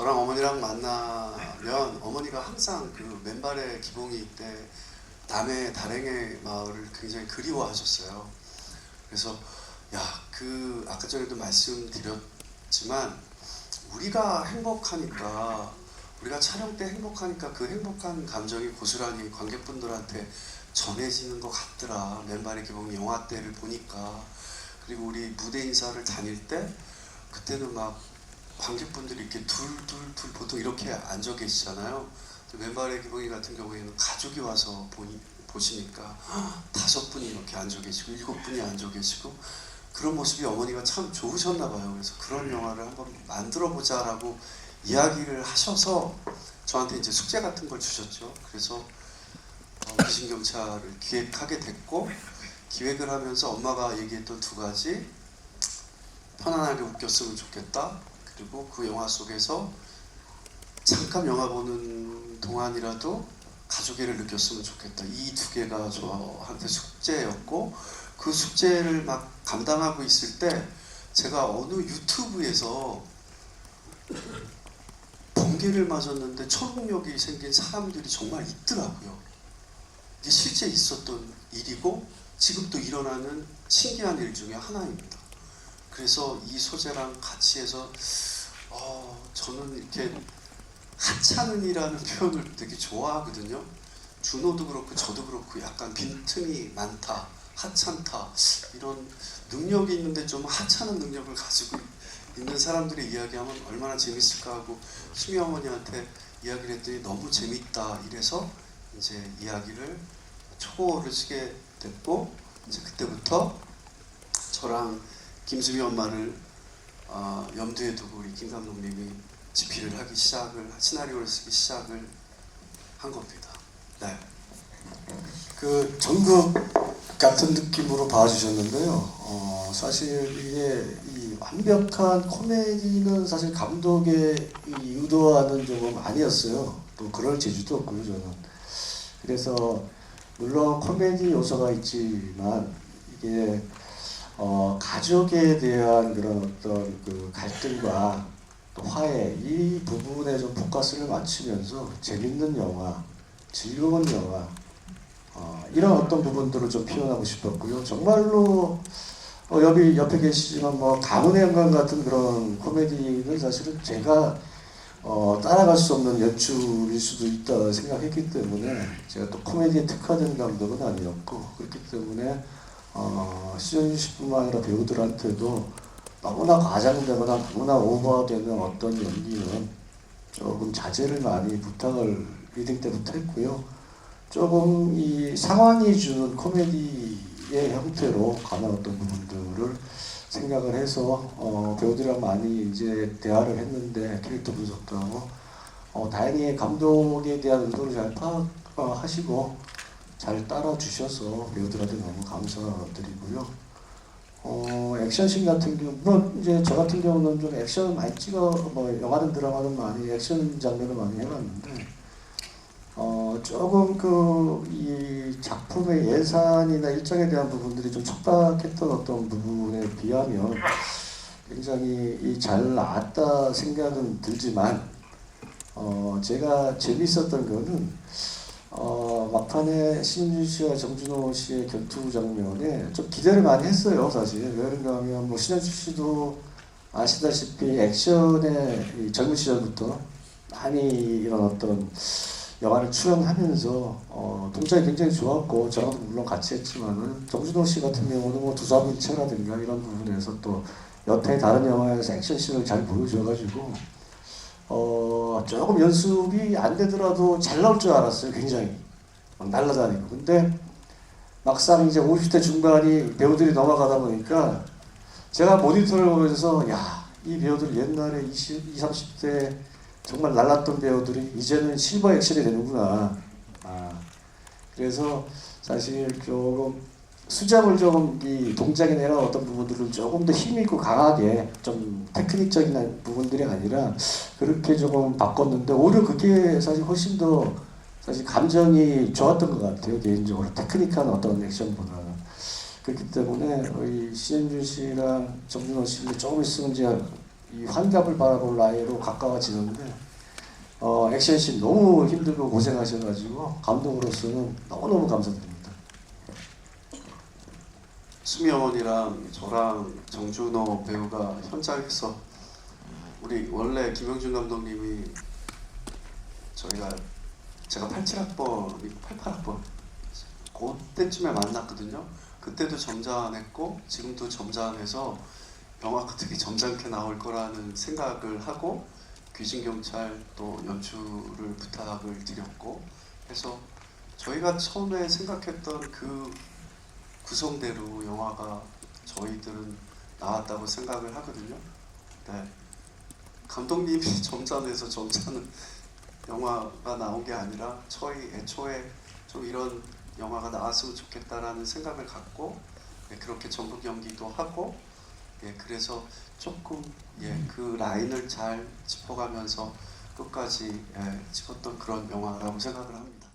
저랑 어머니랑 만나면 어머니가 항상 그 맨발의 기봉이 때 남해 다랭의 마을을 굉장히 그리워하셨어요. 그래서 그 아까 전에도 말씀드렸지만 우리가 행복하니까, 우리가 촬영 때 행복하니까 그 행복한 감정이 고스란히 관객분들한테 전해지는 것 같더라. 맨발의 기봉 영화 때를 보니까. 그리고 우리 무대 인사를 다닐 때 그때는 막 관객분들이 이렇게 둘 보통 이렇게 앉아 계시잖아요. 맨발의 기봉이 같은 경우에는 가족이 와서 보시니까 5분이 이렇게 앉아 계시고 7분이 앉아 계시고 그런 모습이 어머니가 참 좋으셨나 봐요. 그래서 그런 영화를 한번 만들어 보자라고 이야기를 하셔서 저한테 이제 숙제 같은 걸 주셨죠. 그래서 귀신경찰을 기획하게 됐고, 기획을 하면서 엄마가 얘기했던 2가지, 편안하게 웃겼으면 좋겠다, 그리고 그 영화 속에서 잠깐 영화 보는 동안이라도 가족애를 느꼈으면 좋겠다. 이 2개가 저한테 숙제였고, 그 숙제를 막 감당하고 있을 때 제가 어느 유튜브에서 번개를 맞았는데 초능력이 생긴 사람들이 정말 있더라고요. 이게 실제 있었던 일이고 지금도 일어나는 신기한 일 중에 하나입니다. 그래서 이 소재랑 같이 해서 저는 이렇게 하찮은이라는 표현을 되게 좋아하거든요. 준호도 그렇고 저도 그렇고 약간 빈틈이 많다, 하찮다, 이런 능력이 있는데 좀 하찮은 능력을 가지고 있는 사람들의 이야기하면 얼마나 재밌을까 하고 수미 어머니한테 이야기를 했더니 너무 재밌다 이래서 이제 이야기를 초고를 쓰게 됐고, 이제 그때부터 저랑 김수미 엄마를 염두에 두고 우리 김 감독님이 집필을 하기 시작을, 시나리오를 쓰기 시작을 한 겁니다. 네. 그 전극 같은 느낌으로 봐주셨는데요. 사실 이게 이 완벽한 코미디는 사실 감독의 이 의도와는 조금 아니었어요. 또 그럴 재주도 없고요, 저는. 그래서 물론 코미디 요소가 있지만 이게 가족에 대한 그런 어떤 그 갈등과 또 화해, 이 부분에 좀 포커스를 맞추면서 재밌는 영화, 즐거운 영화, 이런 어떤 부분들을 좀 표현하고 싶었고요. 정말로 옆에 계시지만 뭐 가문의 영광 같은 그런 코미디는 사실은 제가 따라갈 수 없는 연출일 수도 있다 생각했기 때문에 제가 또 코미디에 특화된 감독은 아니었고, 그렇기 때문에 시전유 씨뿐만 아니라 배우들한테도 너무나 과장되거나 너무나 오버되는 어떤 연기는 조금 자제를 많이 부탁을 리딩 때부터 했고요. 조금 이 상황이 주는 코미디의 형태로 가는 어떤 부분들을 생각을 해서 배우들이랑 많이 이제 대화를 했는데 캐릭터 분석도 하고 다행히 감독에 대한 의도를 잘 파악하시고 잘 따라주셔서 배우들한테 너무 감사드리고요. 액션씬 같은 경우, 물론 이제 저 같은 경우는 좀 액션 많이 뭐 영화든 드라마든 많이 액션 장르를 많이 해봤는데 조금 이 작품의 예산이나 일정에 대한 부분들이 좀 촉박했던 어떤 부분에 비하면 굉장히 잘 나왔다 생각은 들지만 제가 재밌었던 거는 막판에 신윤주 씨와 정준호 씨의 결투 장면에 좀 기대를 많이 했어요, 사실. 왜 그런가 하면 뭐 신윤주 씨도 아시다시피 액션의 젊은 시절부터 많이 이런 어떤 영화를 출연하면서 동작이 굉장히 좋았고 저랑도 물론 같이 했지만은 정준호 씨 같은 경우는 뭐 두사불체라든가 이런 부분에서 또 여태 다른 영화에서 액션씬을 잘 보여줘가지고 조금 연습이 안 되더라도 잘 나올 줄 알았어요. 굉장히 막 날아다니고. 근데 막상 이제 50대 중반이 배우들이 넘어가다 보니까 제가 모니터를 보면서 이 배우들 옛날에 20, 30대 정말 날랐던 배우들이 이제는 실버 액션이 되는구나. 그래서 사실 조금 수작을 조금 이 동작이나 이런 어떤 부분들을 조금 더 힘있고 강하게 좀 테크닉적인 부분들이 아니라 그렇게 조금 바꿨는데 오히려 그게 사실 훨씬 더 사실 감정이 좋았던 것 같아요. 개인적으로 테크닉한 어떤 액션보다는. 그렇기 때문에 신현준 씨랑 정준호 씨는 조금 있으면 이제 이 환갑을 바라볼 나이로 가까워지는데 액션씬 너무 힘들고 고생하셔가지고 감독으로서는 너무너무 감사드립니다. 수미 어머니랑 저랑 정준호 배우가 현장에서 우리 원래 김영준 감독님이 제가 87학번이고 88학번 그때쯤에 만났거든요. 그때도 점잖했고 지금도 점잖해서 영화가 되게 점잖게 나올 거라는 생각을 하고 귀신경찰 또 연출을 부탁을 드렸고 해서 저희가 처음에 생각했던 그 구성대로 영화가 저희들은 나왔다고 생각을 하거든요. 네. 감독님이 점잖해서 점잖은 영화가 나온 게 아니라 애초에 좀 이런 영화가 나왔으면 좋겠다라는 생각을 갖고 그렇게 전국 연기도 하고 그래서 조금 그 라인을 잘 짚어가면서 끝까지 찍었던 그런 영화라고 생각을 합니다.